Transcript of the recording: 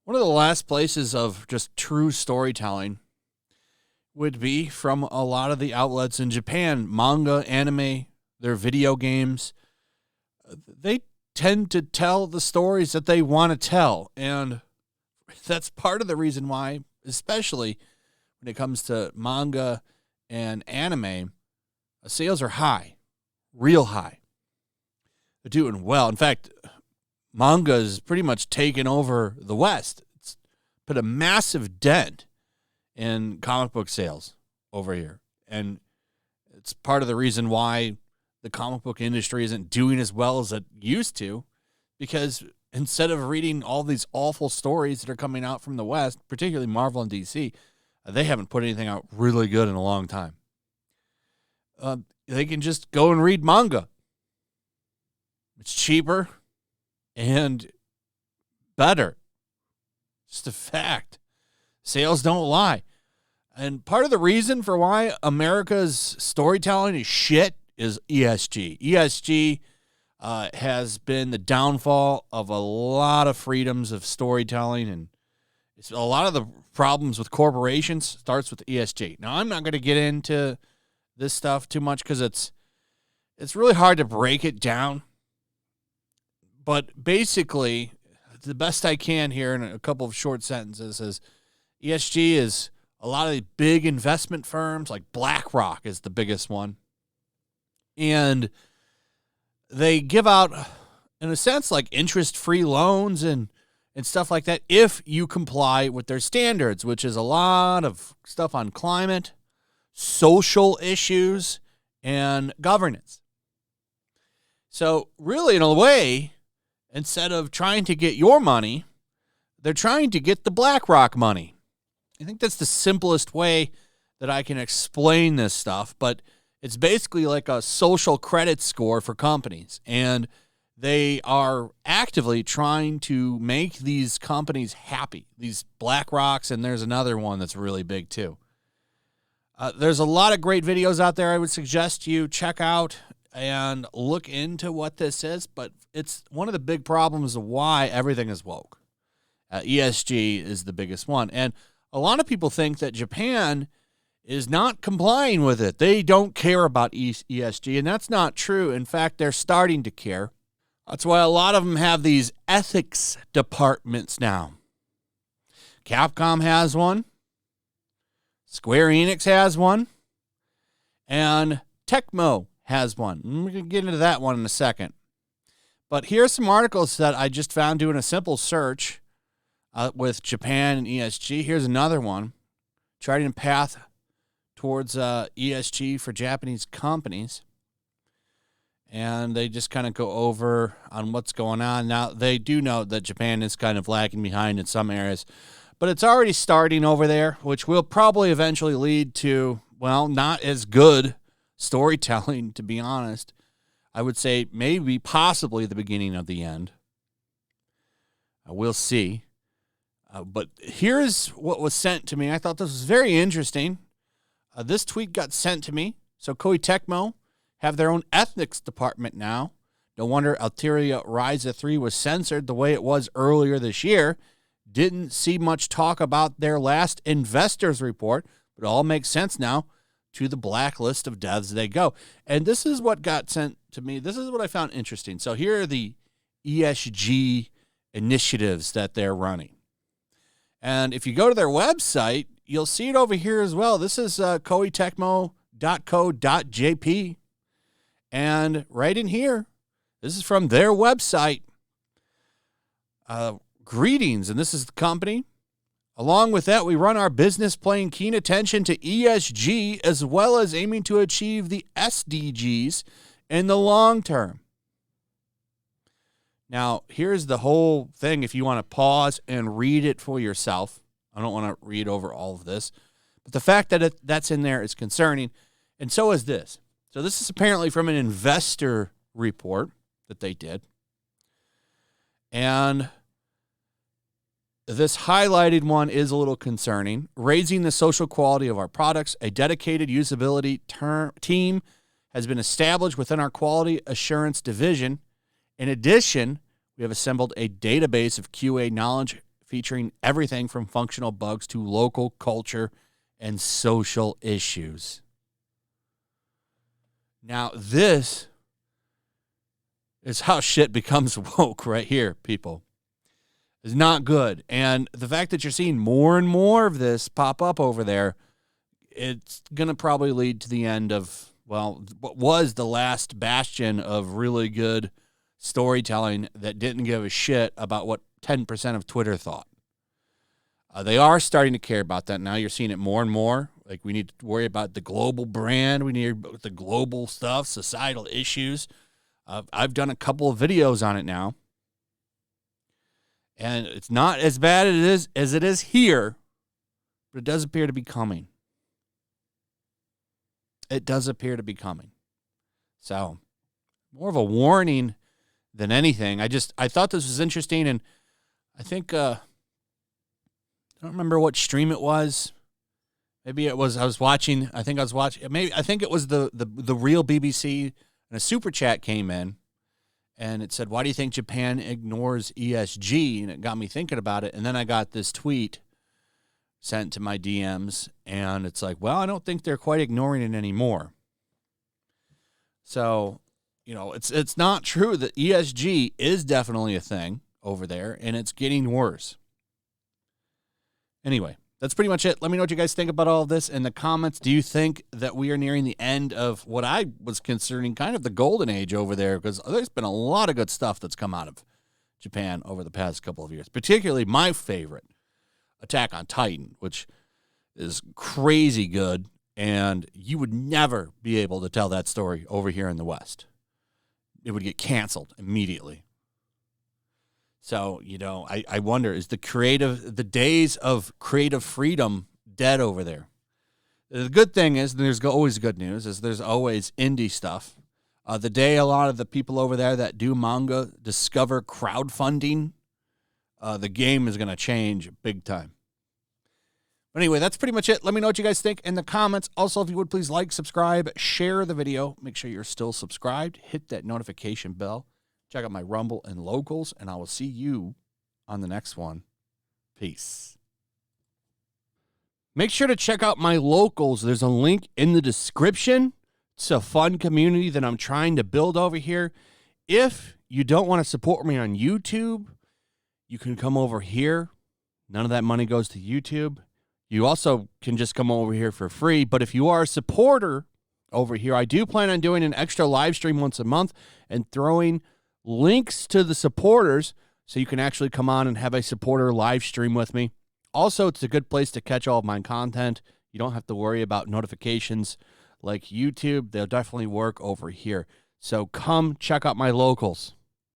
One of the last places of just true storytelling would be from a lot of the outlets in Japan. Manga, anime, their video games. They tend to tell the stories that they want to tell. And that's part of the reason why, especially when it comes to manga and anime, sales are high, real high. They're doing well. In fact, manga is pretty much taken over the West. It's put a massive dent in comic book sales over here. And it's part of the reason why the comic book industry isn't doing as well as it used to, because instead of reading all these awful stories that are coming out from the West, particularly Marvel and DC, they haven't put anything out really good in a long time. They can just go and read manga. It's cheaper and better. Just a fact. Sales don't lie. And part of the reason for why America's storytelling is shit is ESG. ESG has been the downfall of a lot of freedoms of storytelling, and it's a lot of the problems with corporations starts with ESG. Now, I'm not going to get into this stuff too much because it's really hard to break it down. But basically, the best I can here in a couple of short sentences is ESG is a lot of the big investment firms, like BlackRock is the biggest one. And they give out, in a sense, like interest-free loans and stuff like that if you comply with their standards, which is a lot of stuff on climate, social issues, and governance. So really, in a way, instead of trying to get your money, they're trying to get the BlackRock money. I think that's the simplest way that I can explain this stuff, but it's basically like a social credit score for companies, and they are actively trying to make these companies happy, these BlackRocks, and there's another one that's really big too. There's a lot of great videos out there I would suggest you check out and look into what this is, but it's one of the big problems of why everything is woke. ESG is the biggest one, and a lot of people think that Japan is not complying with it. They don't care about ESG, and that's not true. In fact, they're starting to care. That's why a lot of them have these ethics departments now. Capcom has one. Square Enix has one. And Tecmo has one. We're going to get into that one in a second. But here's some articles that I just found doing a simple search with Japan and ESG. Here's another one. Charting a path towards ESG for Japanese companies. And they just kind of go over on what's going on. Now, they do know that Japan is kind of lagging behind in some areas, but it's already starting over there, which will probably eventually lead to, well, not as good storytelling, to be honest. I would say maybe possibly the beginning of the end. We'll see. But here's what was sent to me. I thought this was very interesting. This tweet got sent to me. So Koei Tecmo have their own ethics department now. No wonder Alteria Ryza 3 was censored the way it was earlier this year. Didn't see much talk about their last investors report, but it all makes sense now. To the blacklist of devs they go. And this is what got sent to me. This is what I found interesting. So here are the ESG initiatives that they're running. And if you go to their website, you'll see it over here as well. This is koeitecmo.co.jp. And right in here, this is from their website. Greetings, and this is the company. Along with that, we run our business paying keen attention to ESG as well as aiming to achieve the SDGs in the long term. Now, here's the whole thing if you want to pause and read it for yourself. I don't want to read over all of this. But the fact that that's in there is concerning, and so is this. So this is apparently from an investor report that they did. And this highlighted one is a little concerning. Raising the social quality of our products, a dedicated usability team has been established within our quality assurance division. In addition, we have assembled a database of QA knowledge featuring everything from functional bugs to local culture and social issues. Now, this is how shit becomes woke right here, people. It's not good. And the fact that you're seeing more and more of this pop up over there, it's going to probably lead to the end of, well, what was the last bastion of really good storytelling that didn't give a shit about what 10% of Twitter thought. They are starting to care about that now. You're seeing it more and more. Like, we need to worry about the global brand. We need the global stuff, societal issues. I've done a couple of videos on it now. And it's not as bad as it is here, but it does appear to be coming. It does appear to be coming. So, more of a warning than anything. I thought this was interesting, and I think I don't remember what stream it was. Maybe it was I think it was the real BBC, and a super chat came in, and it said, "Why do you think Japan ignores ESG?" And it got me thinking about it. And then I got this tweet sent to my DMs, and it's like, well, I don't think they're quite ignoring it anymore. So, it's not true that ESG is definitely a thing over there, and it's getting worse. Anyway, that's pretty much it. Let me know what you guys think about all of this in the comments. Do you think that we are nearing the end of what I was considering kind of the golden age over there? Because there's been a lot of good stuff that's come out of Japan over the past couple of years, particularly my favorite, Attack on Titan, which is crazy good, and you would never be able to tell that story over here in the West. It would get canceled immediately. So, I wonder, is the days of creative freedom dead over there? The good thing is, there's always good news, is there's always indie stuff. The day a lot of the people over there that do manga discover crowdfunding, the game is going to change big time. But anyway, that's pretty much it. Let me know what you guys think in the comments. Also, if you would please like, subscribe, share the video. Make sure you're still subscribed. Hit that notification bell. Check out my Rumble and Locals, and I will see you on the next one. Peace. Make sure to check out my Locals. There's a link in the description. It's a fun community that I'm trying to build over here. If you don't want to support me on YouTube, you can come over here. None of that money goes to YouTube. You also can just come over here for free. But if you are a supporter over here, I do plan on doing an extra live stream once a month and throwing links to the supporters so you can actually come on and have a supporter live stream with me. Also, it's a good place to catch all of my content. You don't have to worry about notifications like YouTube. They'll definitely work over here. So come check out my Locals.